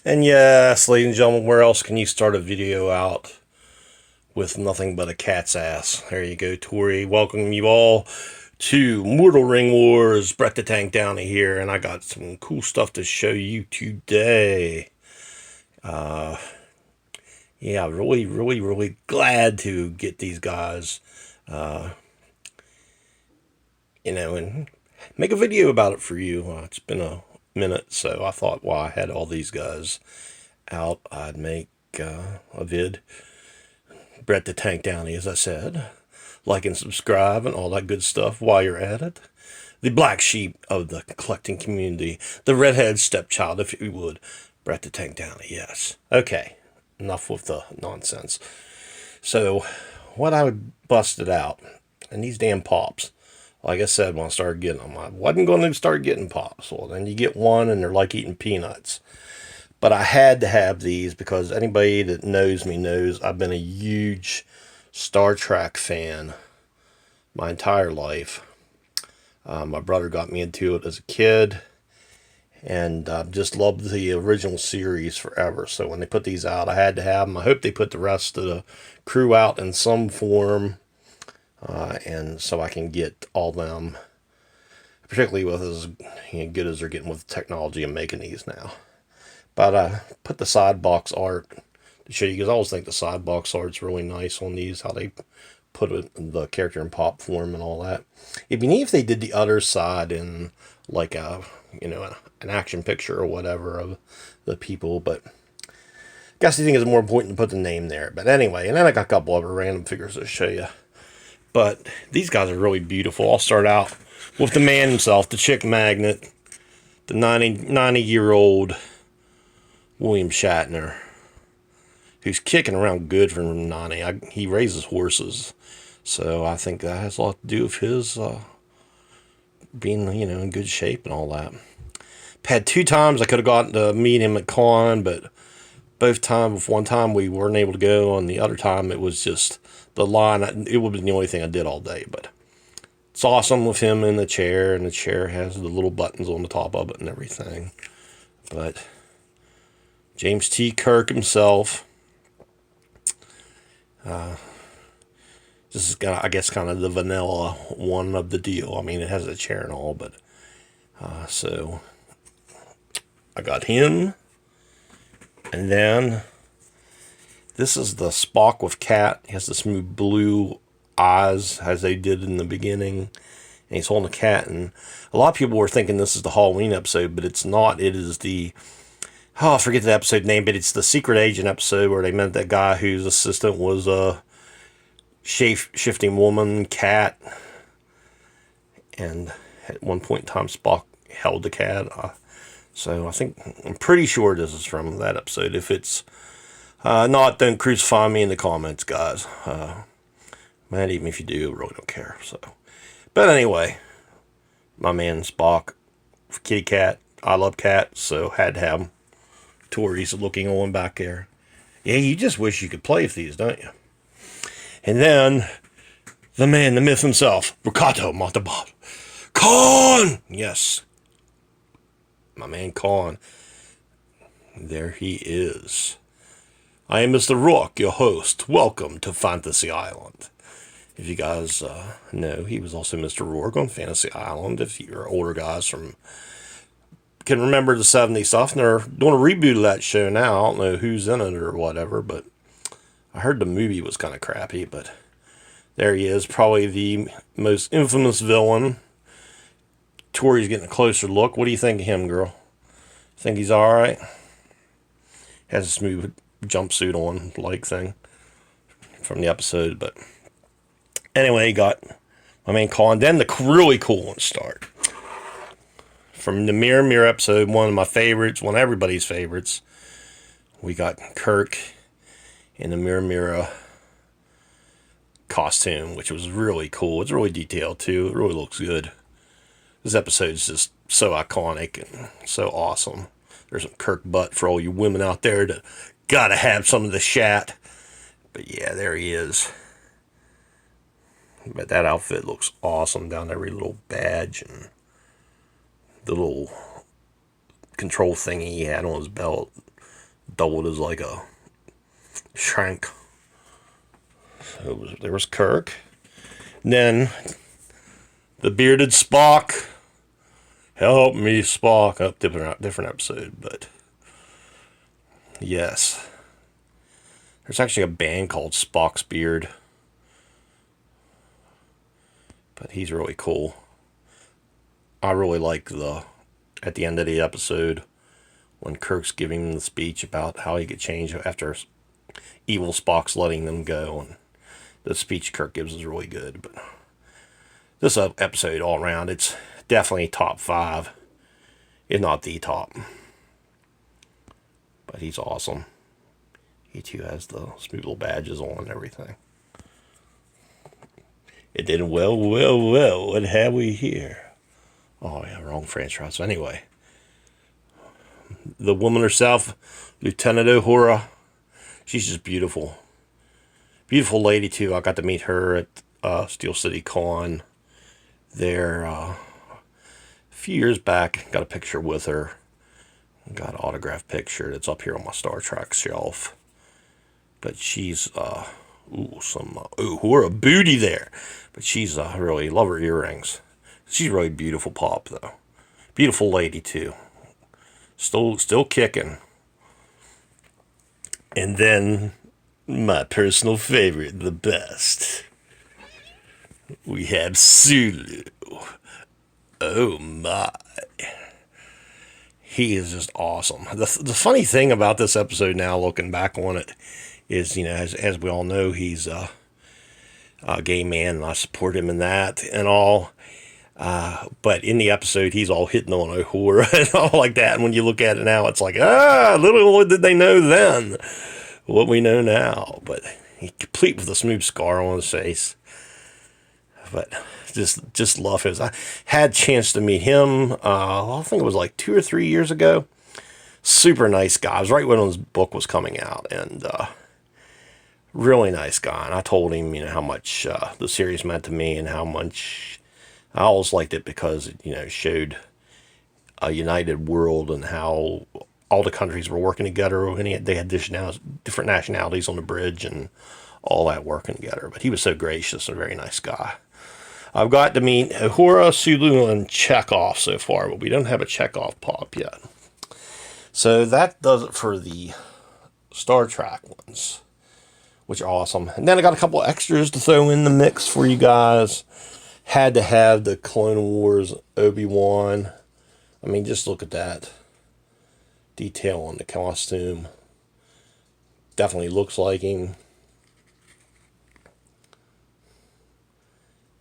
And yes, ladies and gentlemen, where else can you start a video out with nothing but a cat's ass? There you go, Tori. Welcome you all to Mortal Ring Wars. Brett the Tank Downey here, and I got some cool stuff to show you today. Yeah, really glad to get these guys, and make a video about it for you. It's been a minute, so I thought while I had all these guys out, I'd make a vid. Brett the Tank Downey, as I said. Like and subscribe and all that good stuff while you're at it. The black sheep of the collecting community. The redhead stepchild, if you would. Brett the Tank Downey, yes. Okay, enough with the nonsense. So, what I busted out, and these damn pops, like I said when I started getting them, I wasn't going to start getting pops. Well, then you get one and they're like eating peanuts. But I had to have these because anybody that knows me knows I've been a huge Star Trek fan my entire life. My brother got me into it as a kid, and I've just loved the original series forever. So when they put these out, I had to have them. I hope they put the rest of the crew out in some form, and so I can get all them, particularly with as good as they're getting with the technology of making these now. But I put the side box art to show you, because I always think the side box art's really nice on these, how they put it, the character in pop form and all that. It'd be neat if they did the other side in like an action picture or whatever of the people, but I guess I think it's more important to put the name there. But anyway, and then I got a couple other random figures to show you. But these guys are really beautiful. I'll start out with the man himself, the chick magnet, the 90-year-old William Shatner, who's kicking around good for 90. He raises horses, so I think that has a lot to do with his being, in good shape and all that. Had 2 times I could have gotten to meet him at con, but both times, one time we weren't able to go, and the other time it was just the line. It would have been the only thing I did all day, but it's awesome with him in the chair, and the chair has the little buttons on the top of it and everything. But James T. Kirk himself. This is, I guess, kind of the vanilla one of the deal. I mean, it has a chair and all, but so I got him. And then this is the Spock with cat. He has the smooth blue eyes, as they did in the beginning. And he's holding a cat. And a lot of people were thinking this is the Halloween episode, but it's not. It is the... I forget the episode name, but it's the Secret Agent episode where they met that guy whose assistant was a shape-shifting woman, cat. And at one point in time, Spock held the cat. So I'm pretty sure this is from that episode. If it's not, don't crucify me in the comments, guys. Man, even if you do, I really don't care. So, but anyway, my man Spock, kitty cat. I love cats, so had to have him. Tori's looking on back there. Yeah, you just wish you could play with these, don't you? And then the man, the myth himself, Ricardo Montalban. Khan! Yes. My man Khan. There he is. I am Mr. Rourke, your host. Welcome to Fantasy Island. If you guys know, he was also Mr. Rourke on Fantasy Island. If you're older guys can remember the 70s stuff, and they're doing a reboot of that show now. I don't know who's in it or whatever, but I heard the movie was kind of crappy, but there he is, probably the most infamous villain. Tori's getting a closer look. What do you think of him, girl? Think he's alright? Has a smooth jumpsuit on, like thing from the episode, but anyway, got my main call, and then the really cool one start. From the Mirror episode, one of my favorites, one of everybody's favorites, we got Kirk in the Mirror costume, which was really cool. It's really detailed, too. It really looks good. This episode is just so iconic and so awesome. There's some Kirk butt for all you women out there that gotta have some of the shat. But yeah, there he is. But that outfit looks awesome down every little badge and the little control thingy he had on his belt. doubled as like a shrink. So there was Kirk. And then the bearded Spock. Help me, Spock. Up different episode, but yes. There's actually a band called Spock's Beard. But he's really cool. I really like at the end of the episode when Kirk's giving him the speech about how he could change after evil Spock's letting them go. And the speech Kirk gives is really good. But this episode all around, it's definitely top 5, if not the top. But he's awesome. He too has the smooth little badges on and everything. It did well. What have we here? Oh, yeah, wrong franchise. So anyway, the woman herself, Lieutenant Uhura, she's just beautiful. Beautiful lady, too. I got to meet her at Steel City Con there a few years back. Got a picture with her. Got an autographed picture that's up here on my Star Trek shelf. But she's, Uhura booty there. But she's, really, love her earrings. She's really beautiful pop, though. Beautiful lady, too. Still kicking. And then, my personal favorite, the best. We have Sulu. Oh, my. He is just awesome. The funny thing about this episode now, looking back on it, is, as we all know, he's a gay man, and I support him in that and all. But in the episode, he's all hitting on Uhura and all like that. And when you look at it now, it's like, little did they know then what we know now. But he complete with a smooth scar on his face. But just love his. I had a chance to meet him. I think it was like 2 or 3 years ago. Super nice guy. It was right when his book was coming out, and really nice guy. And I told him, how much the series meant to me, and how much I always liked it because it, showed a united world and how all the countries were working together. And they had different nationalities on the bridge and all that working together. But he was so gracious and a very nice guy. I've got to meet Uhura, Sulu, and Chekhov so far, but we don't have a Chekhov pop yet. So that does it for the Star Trek ones, which are awesome. And then I got a couple extras to throw in the mix for you guys. Had to have the Clone Wars Obi-Wan. I mean, just look at that detail on the costume. Definitely looks like him.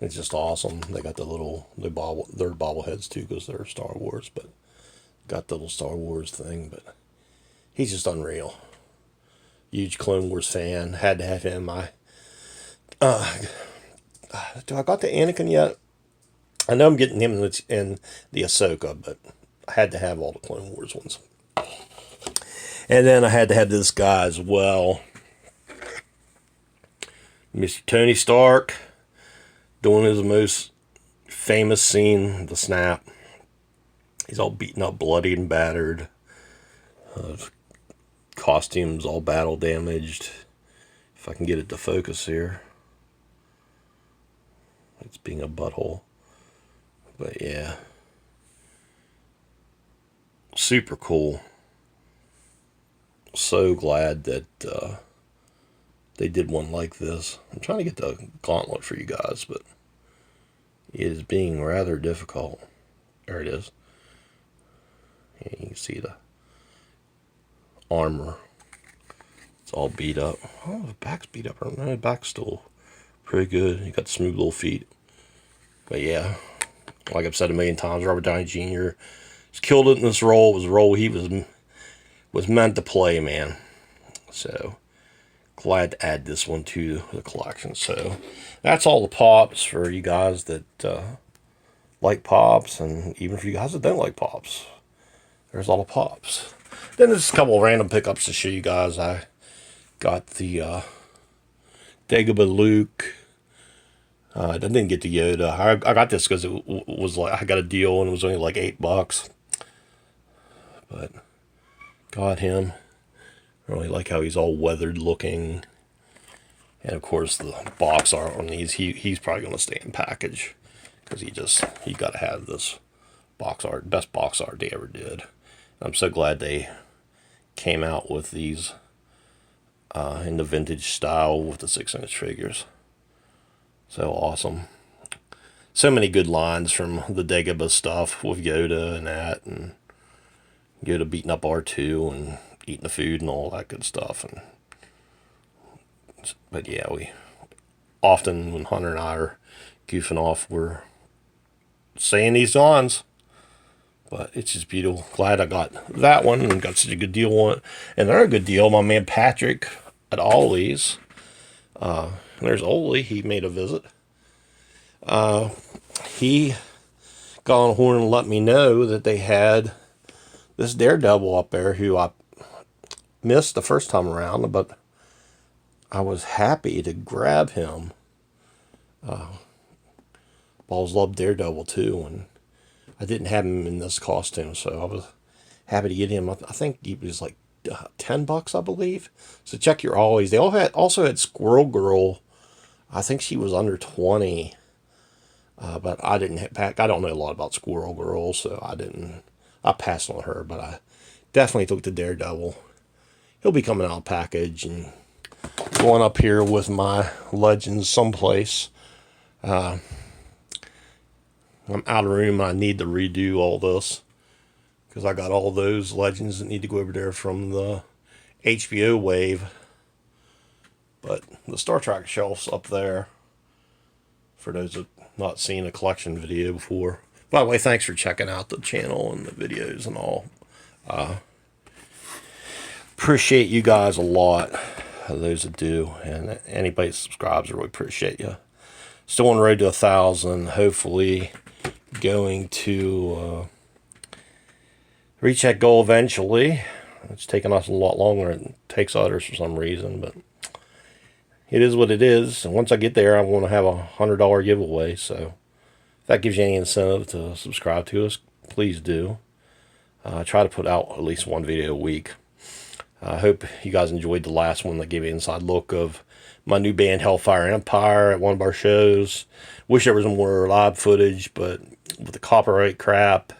It's just awesome. They got their bobbleheads too, because they're Star Wars, but got the little Star Wars thing. But he's just unreal. Huge Clone Wars fan. Had to have him. Do I got the Anakin yet? I know I'm getting him in the Ahsoka, but I had to have all the Clone Wars ones. And then I had to have this guy as well. Mr. Tony Stark. Doing his most famous scene, the snap. He's all beaten up, bloodied, and battered. Costume's all battle damaged. If I can get it to focus here. It's being a butthole. But yeah. Super cool. So glad that they did one like this. I'm trying to get the gauntlet for you guys, but it is being rather difficult. There it is. Yeah, you can see the armor. It's all beat up. Oh, the back's beat up. No, the back's still pretty good. You got smooth little feet. But yeah, like I've said a million times, Robert Downey Jr. has killed it in this role. It was a role he was meant to play, man. So glad to add this one to the collection. So that's all the pops for you guys that like pops, and even for you guys that don't like pops. There's all the pops. Then there's a couple of random pickups to show you guys. I got the Dagobah Luke. I didn't get the Yoda. I got this because it was like I got a deal and it was only like $8. But got him. I really like how he's all weathered looking. And of course the box art on these, he's probably going to stay in package. Because he got to have this box art. Best box art they ever did. I'm so glad they came out with these in the vintage style with the 6-inch figures. So awesome. So many good lines from the Dagobah stuff with Yoda and that, and Yoda beating up R2 and eating the food and all that good stuff. But yeah, we often, when Hunter and I are goofing off, we're saying these lines. But it's just beautiful. Glad I got that one and got such a good deal on it. And another good deal, my man Patrick at Ollie's. There's Ollie. He made a visit. He got on horn and let me know that they had this Daredevil up there who I missed the first time around, but I was happy to grab him. Balls love Daredevil too, and I didn't have him in this costume, so I was happy to get him. I think he was like $10, I believe. So check your Always. They also had Squirrel Girl. I think she was under 20, but I didn't hit back. I don't know a lot about Squirrel Girl, so I passed on her, but I definitely took the Daredevil. He'll be coming out of package and going up here with my Legends someplace. I'm out of room. I need to redo all this because I got all those Legends that need to go over there from the HBO wave. But the Star Trek shelf's up there for those that not seen a collection video before. By the way, thanks for checking out the channel and the videos and all. Appreciate you guys a lot, those that do, and anybody that subscribes, I really appreciate you. Still on the road to 1,000, hopefully going to reach that goal eventually. It's taken us a lot longer than it takes others for some reason, but it is what it is. And once I get there, I want to have a $100 giveaway, so if that gives you any incentive to subscribe to us, please do. I try to put out at least one video a week. I hope you guys enjoyed the last one that gave you an inside look of my new band Hellfire Empire at one of our shows. Wish there was more live footage, but with the copyright crap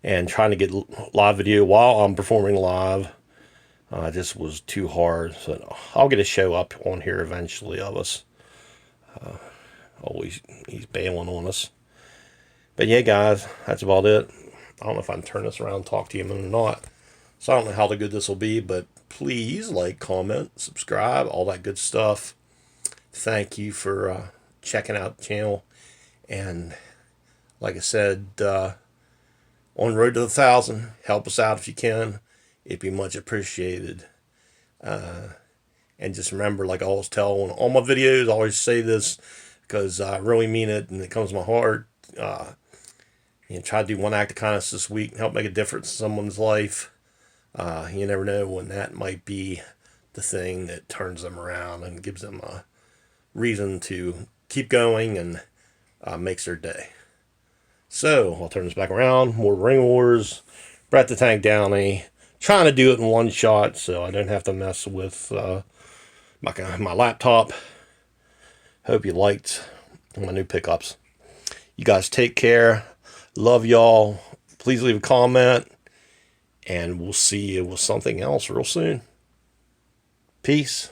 and trying to get live video while I'm performing live, this was too hard. So I'll get a show up on here eventually of us. Always he's bailing on us. But yeah, guys, that's about it. I don't know if I can turn this around and talk to you or not. So I don't know how good this will be, but please like, comment, subscribe, all that good stuff. Thank you for checking out the channel. And like I said, on the road to 1,000, help us out if you can. It'd be much appreciated. And just remember, like I always tell on all my videos, I always say this because I really mean it and it comes to my heart. Try to do one act of kindness this week and help make a difference in someone's life. You never know when that might be the thing that turns them around and gives them a reason to keep going and makes their day. So I'll turn this back around. More Ring Wars. Brett the Tank Downey. Trying to do it in one shot so I don't have to mess with my laptop. Hope you liked my new pickups. You guys take care. Love y'all. Please leave a comment. And we'll see you with something else real soon. Peace.